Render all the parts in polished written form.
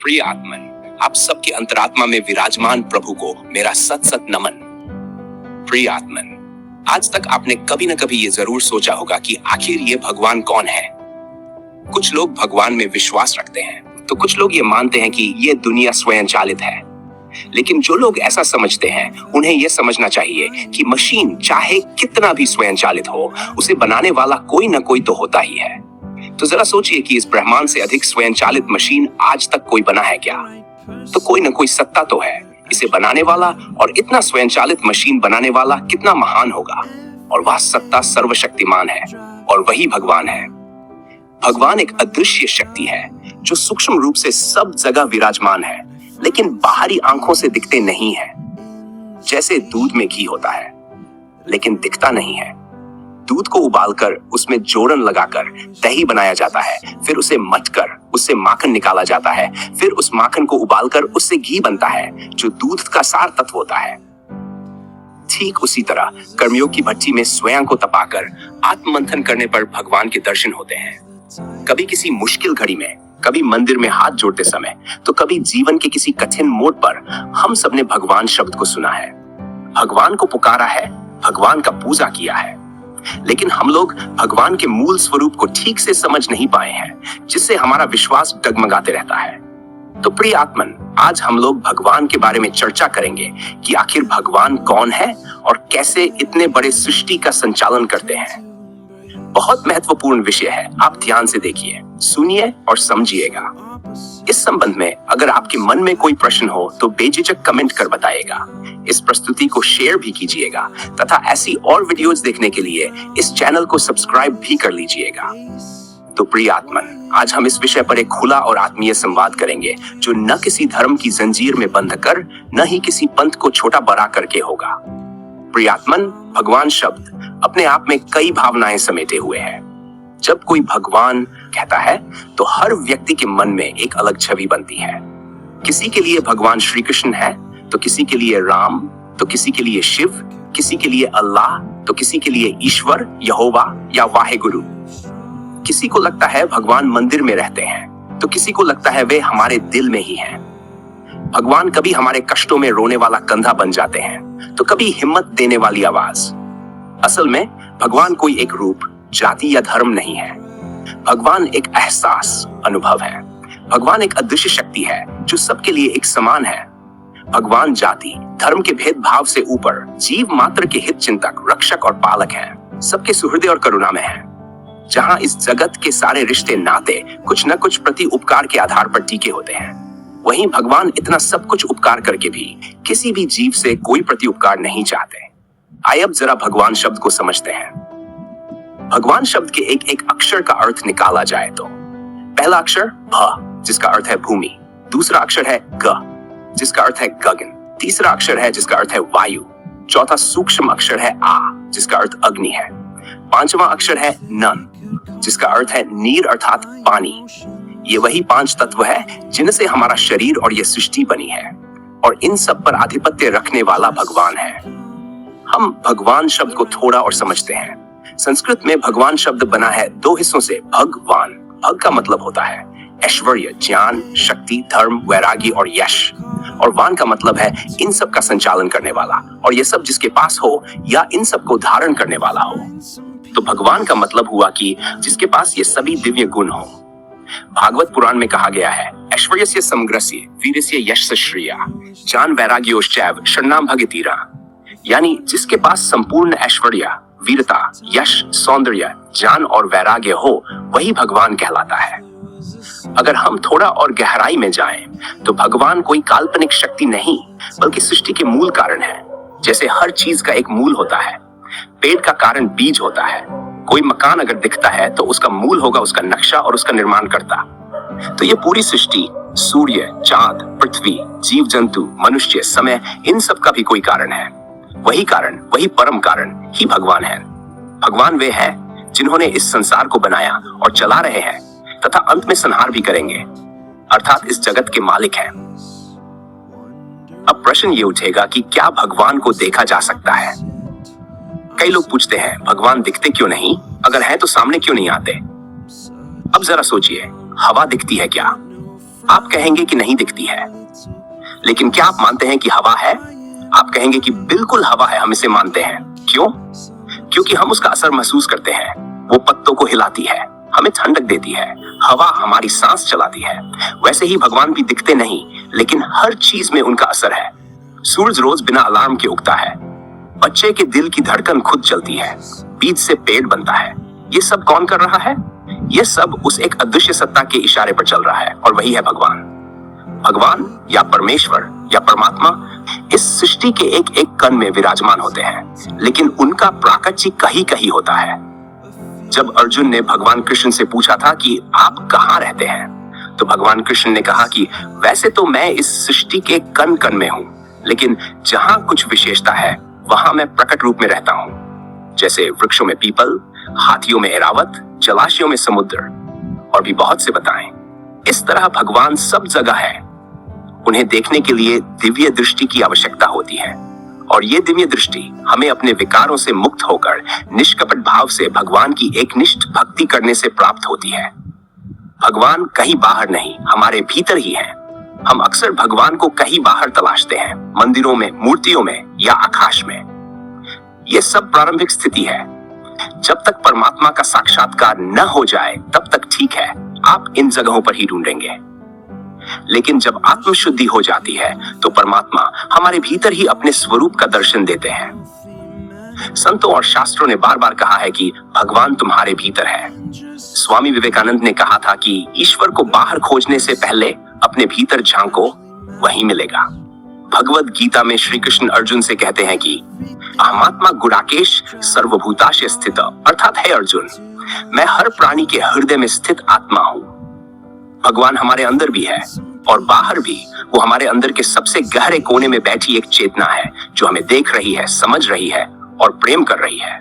प्रिय आत्मन, आप सबके अंतरात्मा में विराजमान प्रभु को मेरा सत सत नमन। प्रिय आत्मन, आज तक आपने कभी न कभी ये जरूर सोचा होगा कि आखिर ये भगवान कौन है। कुछ लोग भगवान में विश्वास रखते हैं, तो कुछ लोग ये मानते हैं कि ये दुनिया स्वयं चालित है। लेकिन जो लोग ऐसा समझते हैं, उन्हें यह समझना चाहिए कि मशीन चाहे कितना भी स्वयं चालित हो, उसे बनाने वाला कोई न कोई तो होता ही है। तो जरा सोचिए कि इस ब्रह्मांड से अधिक स्वयं चालित मशीन आज तक कोई बना है क्या? तो कोई न कोई सत्ता तो है इसे बनाने वाला, और इतना स्वयं चालित मशीन बनाने वाला कितना महान होगा। और वह सत्ता सर्वशक्तिमान है, और वही भगवान है। भगवान एक अदृश्य शक्ति है जो सूक्ष्म रूप से सब जगह विराजमान है, लेकिन बाहरी आंखों से दिखते नहीं है। जैसे दूध में घी होता है लेकिन दिखता नहीं है। दूध को उबालकर उसमें जोड़न लगाकर दही बनाया जाता है, फिर उसे मथकर उससे माखन निकाला जाता है, फिर उस माखन को उबालकर उससे घी बनता है जो दूध का सार तत्व होता है। ठीक उसी तरह कर्मयोग की भट्टी में स्वयं को तपाकर आत्ममंथन करने पर भगवान के दर्शन होते हैं। कभी किसी मुश्किल घड़ी में, कभी मंदिर में हाथ जोड़ते समय, तो कभी जीवन के किसी कठिन मोड़ पर हम सबने भगवान शब्द को सुना है, भगवान को पुकारा है, भगवान का पूजा किया है। लेकिन हम लोग भगवान के मूल स्वरूप को ठीक से समझ नहीं पाए हैं, जिससे हमारा विश्वास डगमगाते रहता है। तो प्रिय आत्मन, आज हम लोग भगवान के बारे में चर्चा करेंगे कि आखिर भगवान कौन है और कैसे इतने बड़े सृष्टि का संचालन करते हैं। बहुत महत्वपूर्ण विषय है, आप ध्यान से देखिए, सुनिए और समझिएगा। इस संबंध में अगर आपके मन में कोई प्रश्न हो तो बेझिझक कमेंट कर बताइएगा। इस प्रस्तुति को शेयर भी कीजिएगा तथा ऐसी और वीडियोज देखने के लिए इस चैनल को सब्सक्राइब भी कर लीजिएगा। तो प्रिय आत्मन, आज हम इस विषय पर एक खुला और आत्मीय संवाद करेंगे जो न किसी धर्म की जंजीर में बंध कर, न ही किसी पंथ को छोटा बड़ा करके होगा। प्रिय आत्मन, भगवान शब्द अपने आप में कई भावनाएं समेटे हुए है। जब कोई भगवान कहता है तो हर व्यक्ति के मन में एक अलग छवि बनती है। किसी के लिए भगवान श्री कृष्ण है, तो किसी के लिए राम, तो किसी के लिए शिव, किसी के लिए अल्लाह, तो किसी के लिए ईश्वर, यहोवा या वाहेगुरु। किसी को लगता है भगवान मंदिर में रहते हैं, तो किसी को लगता है वे हमारे दिल में ही हैं। भगवान कभी हमारे कष्टों में रोने वाला कंधा बन जाते हैं, तो कभी हिम्मत देने वाली आवाज। असल में भगवान कोई एक रूप, जाति या धर्म नहीं है। भगवान एक एहसास, अनुभव है। भगवान एक अदृश्य शक्ति है जो सबके लिए एक समान है। भगवान जाति, धर्म के भेदभाव से ऊपर जीव मात्र के हित चिंतक, रक्षक और पालक हैं। सबके सुहृदय और करुणा में है। जहां इस जगत के सारे रिश्ते नाते कुछ न कुछ प्रति उपकार के आधार पर टिके होते हैं, वहीं भगवान इतना सब कुछ उपकार करके भी किसी भी जीव से कोई प्रति उपकार नहीं चाहते। आइए अब जरा भगवान शब्द को समझते हैं। भगवान शब्द के एक एक अक्षर का अर्थ निकाला जाए तो पहला अक्षर भ, जिसका अर्थ है भूमि। दूसरा अक्षर है ग, जिसका अर्थ है गगन। तीसरा अक्षर है जिसका अर्थ है वायु। चौथा सूक्ष्म अक्षर है आ, जिसका अर्थ अग्नि है। पांचवा अक्षर है नन, जिसका अर्थ है नीर अर्थात पानी। ये वही पांच तत्व है जिनसे हमारा शरीर और ये सृष्टि बनी है, और इन सब पर आधिपत्य रखने वाला भगवान है। हम भगवान शब्द को थोड़ा और समझते हैं। संस्कृत में भगवान शब्द बना है दो हिस्सों से, भगवान। भग का मतलब होता है ऐश्वर्य, ज्ञान, शक्ति, धर्म, वैरागी और यश। और वान का मतलब है इन सब का संचालन करने वाला, और ये सब जिसके पास हो या इन सब को धारण करने वाला हो। तो भगवान का मतलब हुआ कि जिसके पास ये सभी दिव्य गुण हो। भागवत पुराण में कहा गया है, ऐश्वर्यस्य समग्रस्य वीरस्य यशस्य श्रिया ज्ञान वैराग्योश्चैव शरणाम भगतीरा। यानी जिसके पास संपूर्ण ऐश्वर्य, वीरता, यश, सौंदर्य, ज्ञान और वैराग्य हो, वही भगवान कहलाता है। अगर हम थोड़ा और गहराई में जाएं, तो भगवान कोई काल्पनिक शक्ति नहीं, बल्कि सृष्टि के मूल कारण है। जैसे हर चीज का एक मूल होता है, पेड़ का कारण बीज होता है। कोई मकान अगर दिखता है तो उसका मूल होगा उसका नक्शा और उसका निर्माण करता। तो ये पूरी सृष्टि, सूर्य, चांद, पृथ्वी, जीव जंतु, मनुष्य, समय, इन सब का भी कोई कारण है। वही कारण, वही परम कारण ही भगवान है। भगवान वे हैं जिन्होंने इस संसार को बनाया और चला रहे हैं तथा अंत में संहार भी करेंगे, अर्थात इस जगत के मालिक हैं। अब प्रश्न ये उठेगा कि क्या भगवान को देखा जा सकता है? कई लोग पूछते हैं भगवान दिखते क्यों नहीं, अगर है तो सामने क्यों नहीं आते? अब जरा सोचिए, हवा दिखती है क्या? आप कहेंगे कि नहीं दिखती है। लेकिन क्या आप मानते हैं कि हवा है? आप कहेंगे कि बिल्कुल हवा है, हम इसे मानते हैं। क्यों? क्योंकि हम उसका असर महसूस करते हैं। वो पत्तों को हिलाती है, हमें ठंडक देती है, हवा हमारी सांस चलाती है। वैसे ही भगवान भी दिखते नहीं, लेकिन हर चीज में उनका असर है। सूरज रोज बिना अलार्म के उगता है। बच्चे के दिल की धड़कन खुद चलती है। बीज से पेड़ बनता है। ये सब कौन कर रहा है? ये सब उस एक अदृश्य सत्ता के इशारे पर चल रहा है, और वही है भगवान। भगवान या परमेश्वर या परमात्मा इस सृष्टि के एक एक कण में विराजमान होते हैं, लेकिन उनका प्राकट्य कहीं कहीं होता है। जब अर्जुन ने भगवान कृष्ण से पूछा था कि आप कहाँ रहते हैं, तो भगवान कृष्ण ने कहा कि वैसे तो मैं इस सृष्टि के कण कण में हूँ, लेकिन जहाँ कुछ विशेषता है वहां मैं प्रकट रूप में रहता हूँ। जैसे वृक्षों में पीपल, हाथियों में ऐरावत, जलाशयों में समुद्र, और भी बहुत से बताएं। इस तरह भगवान सब जगह है। उन्हें देखने के लिए दिव्य दृष्टि की आवश्यकता होती है, और ये दिव्य दृष्टि हमें अपने विकारों से मुक्त होकर निष्कपट भाव से भगवान की एकनिष्ठ भक्ति करने से प्राप्त होती है। भगवान कहीं बाहर नहीं, हमारे भीतर ही है। हम अक्सर भगवान को कहीं बाहर तलाशते हैं, मंदिरों में, मूर्तियों में या आकाश में। यह सब प्रारंभिक स्थिति है। जब तक परमात्मा का साक्षात्कार न हो जाए तब तक ठीक है, आप इन जगहों पर ही ढूंढेंगे। लेकिन जब आत्मशुद्धि हो जाती है तो परमात्मा हमारे भीतर ही अपने स्वरूप का दर्शन देते हैं। संतों और शास्त्रों ने बार बार कहा है कि भगवान तुम्हारे भीतर है। स्वामी विवेकानंद ने कहा था कि ईश्वर को बाहर खोजने से पहले अपने भीतर झांको, वही मिलेगा। भगवद गीता में श्री कृष्ण अर्जुन से कहते हैं कि अहमात्मा गुडाकेश सर्वभूताशय स्थित, अर्थात है अर्जुन, मैं हर प्राणी के हृदय में स्थित आत्मा हूँ। भगवान हमारे अंदर भी है और बाहर भी। वो हमारे अंदर के सबसे गहरे कोने में बैठी एक चेतना है जो हमें देख रही है, समझ रही है और प्रेम कर रही है।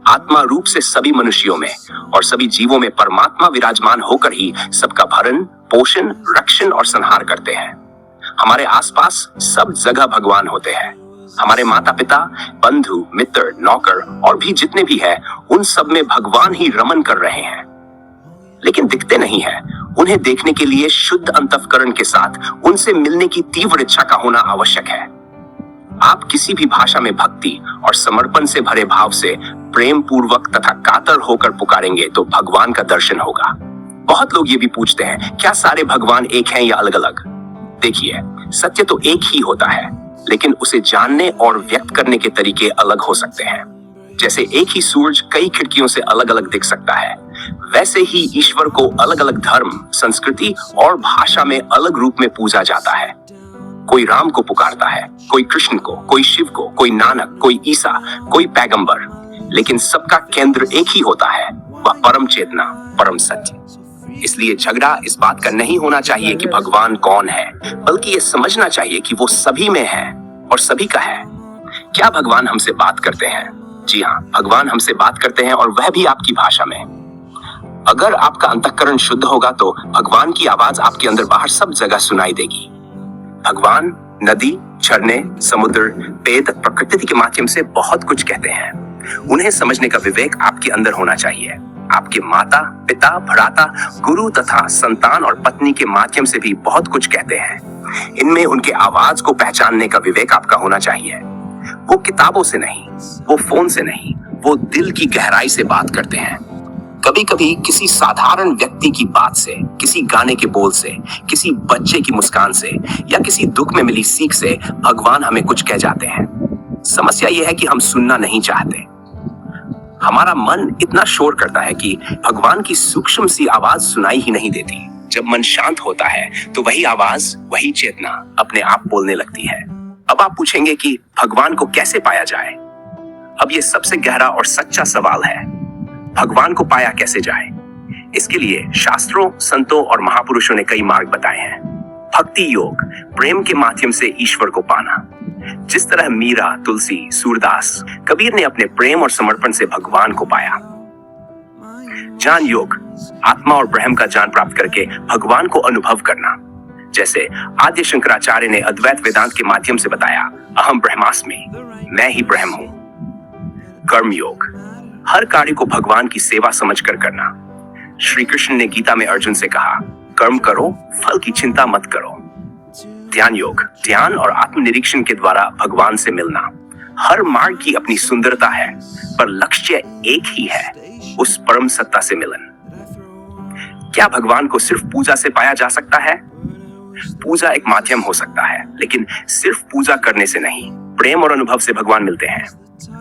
आत्मा रूप से सभी मनुष्यों में और सभी जीवों में परमात्मा विराजमान होकर ही सबका भरण, पोषण, रक्षण और संहार करते हैं। हमारे आसपास सब जगह भगवान होते हैं। हमारे माता पिता, बंधु, मित्र, नौकर और भी जितने भी हैं, उन सब में भगवान ही रमन कर रहे हैं, लेकिन दिखते नहीं है। उन्हें देखने के लिए शुद्ध अंतःकरण के साथ उनसे मिलने की तीव्र इच्छा का होना आवश्यक है। आप किसी भी भाषा में भक्ति और समर्पण से भरे भाव से प्रेम पूर्वक तथा कातर होकर पुकारेंगे तो भगवान का दर्शन होगा। बहुत लोग ये भी पूछते हैं, क्या सारे भगवान एक हैं या अलग अलग? देखिए, सत्य तो एक ही होता है, लेकिन उसे जानने और व्यक्त करने के तरीके अलग हो सकते हैं। जैसे एक ही सूरज कई खिड़कियों से अलग अलग दिख सकता है, वैसे ही ईश्वर को अलग अलग धर्म, संस्कृति और भाषा में अलग रूप में पूजा जाता है। कोई राम को पुकारता है, कोई कृष्ण को, कोई शिव को, कोई नानक, कोई ईसा, कोई पैगंबर, लेकिन सबका केंद्र एक ही होता है, वह परम चेतना, परम सत्य। इसलिए झगड़ा इस बात का नहीं होना चाहिए कि भगवान कौन है, बल्कि ये समझना चाहिए कि वो सभी में है और सभी का है। क्या भगवान हमसे बात करते हैं? जी हाँ, भगवान हमसे बात करते हैं, और वह भी आपकी भाषा में। अगर आपका अंतःकरण शुद्ध होगा तो भगवान की आवाज आपके अंदर बाहर सब जगह सुनाई देगी। भगवान नदी, झरने, समुद्र, वेद, प्रकृति के माध्यम से बहुत कुछ कहते हैं। उन्हें समझने का विवेक आपके अंदर होना चाहिए। आपके माता, पिता, भ्राता, गुरु तथा संतान और पत्नी के माध्यम से भी बहुत कुछ कहते हैं। इनमें उनके आवाज को पहचानने का विवेक आपका होना चाहिए। वो किताबों से नहीं, वो फोन से नहीं, वो दिल की गहराई से बात करते हैं। कभी कभी किसी साधारण व्यक्ति की बात से, किसी गाने के बोल से, किसी बच्चे की मुस्कान से या किसी दुख में मिली सीख से भगवान हमें कुछ कह जाते हैं। समस्या यह है कि हम सुनना नहीं चाहते। हमारा मन इतना शोर करता है कि भगवान की सूक्ष्म सी आवाज सुनाई ही नहीं देती। जब मन शांत होता है तो वही आवाज, वही चेतना अपने आप बोलने लगती है। अब आप पूछेंगे कि भगवान को कैसे पाया जाए? अब ये सबसे गहरा और सच्चा सवाल है। भगवान को पाया कैसे जाए? इसके लिए शास्त्रों, संतों और महापुरुषों ने कई मार्ग बताए हैं। भक्ति योग, प्रेम के माध्यम से ईश्वर को पाना। जिस तरह मीरा, तुलसी, सूरदास, कबीर ने अपने प्रेम और समर्पण से भगवान को पाया। ज्ञान योग, आत्मा और ब्रह्म का ज्ञान प्राप्त करके भगवान को अनुभव करना। जैसे आद्य शंकराचार्य ने अद्वैत वेदांत के माध्यम से बताया, अहम ब्रह्मास्मि, मैं ही ब्रह्म हूं। कर्म योग, हर कार्य को भगवान की सेवा समझकर करना। श्री कृष्ण ने गीता में अर्जुन से कहा, कर्म करो, फल की चिंता मत करो। ध्यान योग, ध्यान और आत्मनिरीक्षण के द्वारा भगवान से मिलना। हर मार्ग की अपनी सुंदरता है, पर लक्ष्य एक ही है, उस परम सत्ता से मिलन। क्या भगवान को सिर्फ पूजा से पाया जा सकता है? पूजा एक माध्यम हो सकता है, लेकिन सिर्फ पूजा करने से नहीं, प्रेम और अनुभव से भगवान मिलते हैं।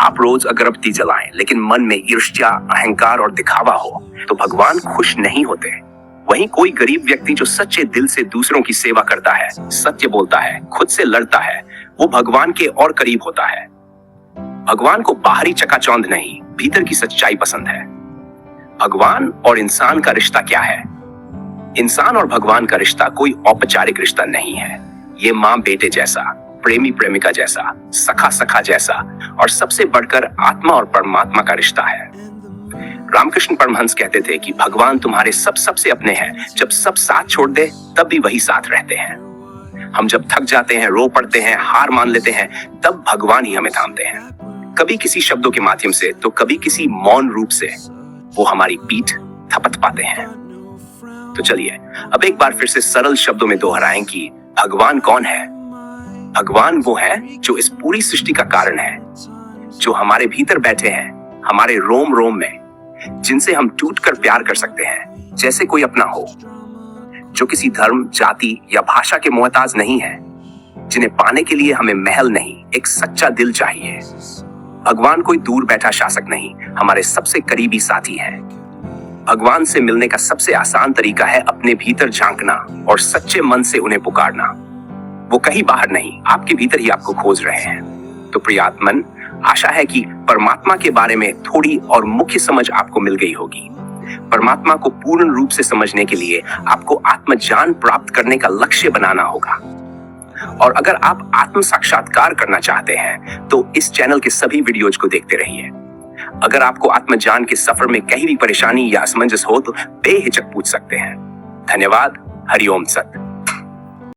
आप रोज अगरबत्ती जलाएं, लेकिन मन में ईर्ष्या, अहंकार और दिखावा हो, तो भगवान खुश नहीं होते। वहीं कोई गरीब व्यक्ति जो सच्चे दिल से दूसरों की सेवा करता है, सत्य बोलता है, खुद से लड़ता है, वो भगवान के और करीब होता है। भगवान को बाहरी चकाचौंध नहीं, भीतर की सच्चाई पसंद है। भगवान और इंसान का रिश्ता क्या है? इंसान और भगवान का रिश्ता कोई औपचारिक रिश्ता नहीं है। ये माँ बेटे जैसा, प्रेमी प्रेमिका जैसा, सखा सखा जैसा, और सबसे बढ़कर आत्मा और परमात्मा का रिश्ता है। रामकृष्ण परमहंस कहते थे कि भगवान तुम्हारे सबसे अपने हैं। जब सब साथ छोड़ दे, तब भी वही साथ रहते हैं। हम जब थक जाते हैं, रो पड़ते हैं, हार मान लेते हैं, तब भगवान ही हमें थामते हैं। कभी किसी शब्दों के माध्यम से, तो कभी किसी मौन रूप से वो हमारी पीठ थपथ पाते हैं। तो चलिए अब एक बार फिर से सरल शब्दों में दोहराएं कि भगवान कौन है। भगवान वो है जो इस पूरी सृष्टि का कारण है, जो हमारे भीतर बैठे हैं, हमारे रोम रोम में, जिनसे हम टूट कर प्यार कर सकते हैं जैसे कोई अपना हो, जो किसी धर्म, जाति या भाषा के मोहताज नहीं है, जिन्हें पाने के लिए हमें महल नहीं, एक सच्चा दिल चाहिए। भगवान कोई दूर बैठा शासक नहीं, हमारे सबसे करीबी साथी है। भगवान से मिलने का सबसे आसान तरीका है अपने भीतर झांकना और सच्चे मन से उन्हें पुकारना। वो कहीं बाहर नहीं, आपके भीतर ही आपको खोज रहे हैं। तो प्रियात्मन, आशा है कि परमात्मा के बारे में थोड़ी और मुख्य समझ आपको मिल गई होगी। परमात्मा को पूर्ण रूप से समझने के लिए आपको आत्मज्ञान प्राप्त करने का लक्ष्य बनाना होगा। और अगर आप आत्म साक्षात्कार करना चाहते हैं तो इस चैनल के सभी वीडियोज को देखते रहिए। अगर आपको आत्मज्ञान के सफर में कहीं भी परेशानी या असमंजस हो तो बेहिचक पूछ सकते हैं। धन्यवाद। हरिओम सत।